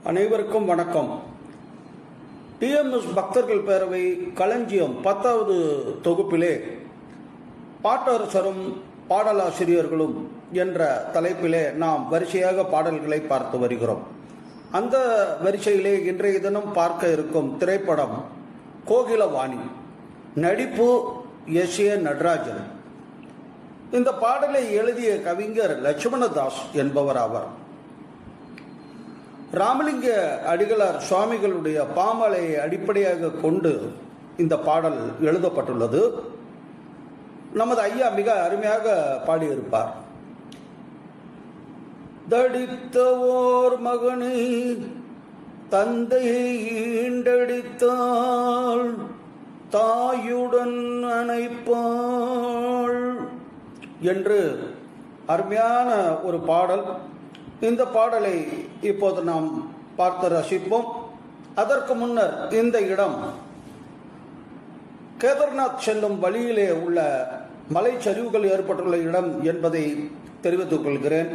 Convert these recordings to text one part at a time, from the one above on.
அனைவருக்கும் வணக்கம். டிஎம்எஸ் பக்தர்கள் பேரவை களஞ்சியம் 10வது தொகுப்பிலே பாட்டரசரும் பாடலாசிரியர்களும் என்ற தலைப்பிலே நாம் வரிசையாக பாடல்களை பார்த்து வருகிறோம். அந்த வரிசையிலே இன்றைய தினம் பார்க்க இருக்கும் திரைப்படம் கோகிலவாணி. நடிப்பு எஸ்.ஏ. நடராஜன். இந்த பாடலை எழுதிய கவிஞர் லட்சுமணதாஸ் என்பவர் ஆவார். ராமலிங்க அடிகளார் சுவாமிகளுடைய பாமாலையை அடிப்படையாக கொண்டு இந்த பாடல் எழுதப்பட்டுள்ளது. நமது ஐயா மிக அருமையாக பாடியிருப்பார். தடித்தவோர் மகனை தந்தையை ஈண்டடித்தாள், தாயுடன் அணைப்பாள் என்று அருமையான ஒரு பாடல். இந்த பாடலை இப்போது நாம் பார்த்து ரசிப்போம். அதற்கு முன்னர் இந்த இடம் கேதார்நாத் செல்லும் வழியிலே உள்ள மலைச்சரிவுகள் ஏற்பட்டுள்ள இடம் என்பதை தெரிவித்துக் கொள்கிறேன்.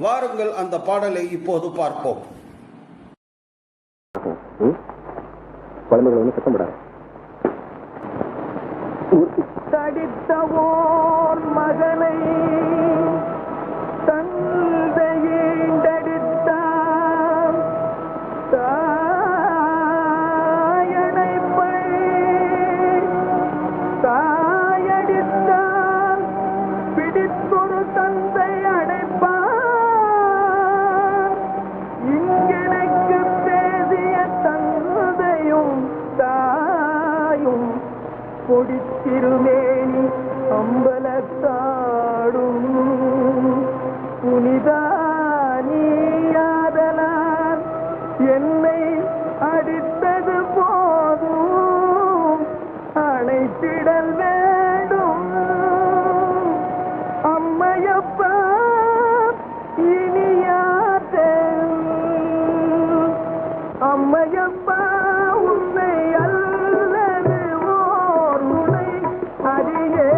வாருங்கள், அந்த பாடலை இப்போது பார்ப்போம். தடித்தவோர் மகனை தந்தையீண்டடித்தான், தாயடித்தான், பிடித்தொரு தந்தை அடைப்பான். இங்கெனக்கு பேசிய தந்தையும் தாயும் பொடித்திருமேனி அம்பலத்தாடும். புனிதா நீயாதலால் என்னை அடித்தது போதும், அணைத்திடல் வேண்டும். அம்மையப்பா இனியாதே, அம்மையப்பா உன்னை அல்லது ஓர் உனை அறியே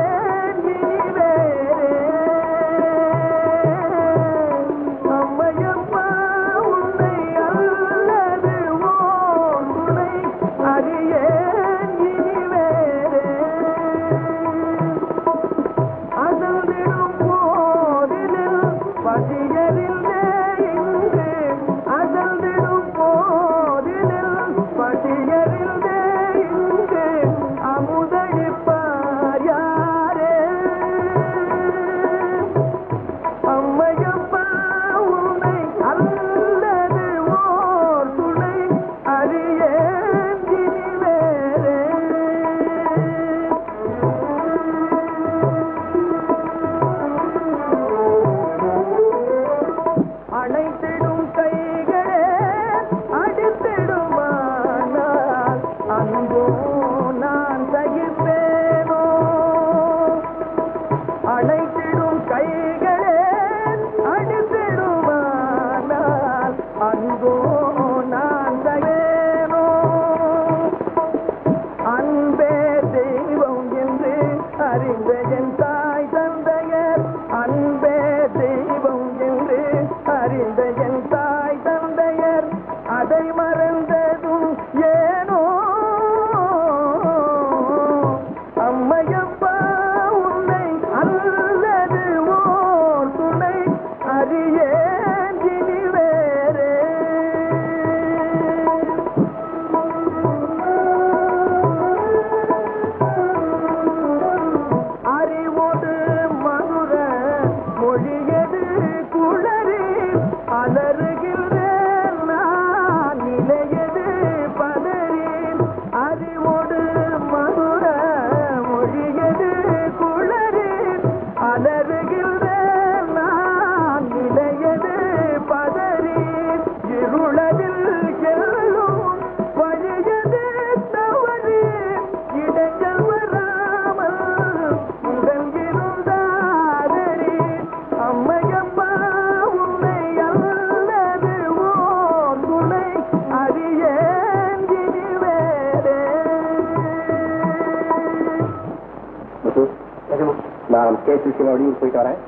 நான் கேஸ் விஷயம் வெளியூர் போயிட்டு வரேன்.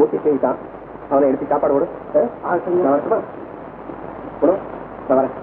ஊட்டி செய்தான் அவனை எடுத்து சாப்பாடு கொடு. குடு, நான் வரேன்.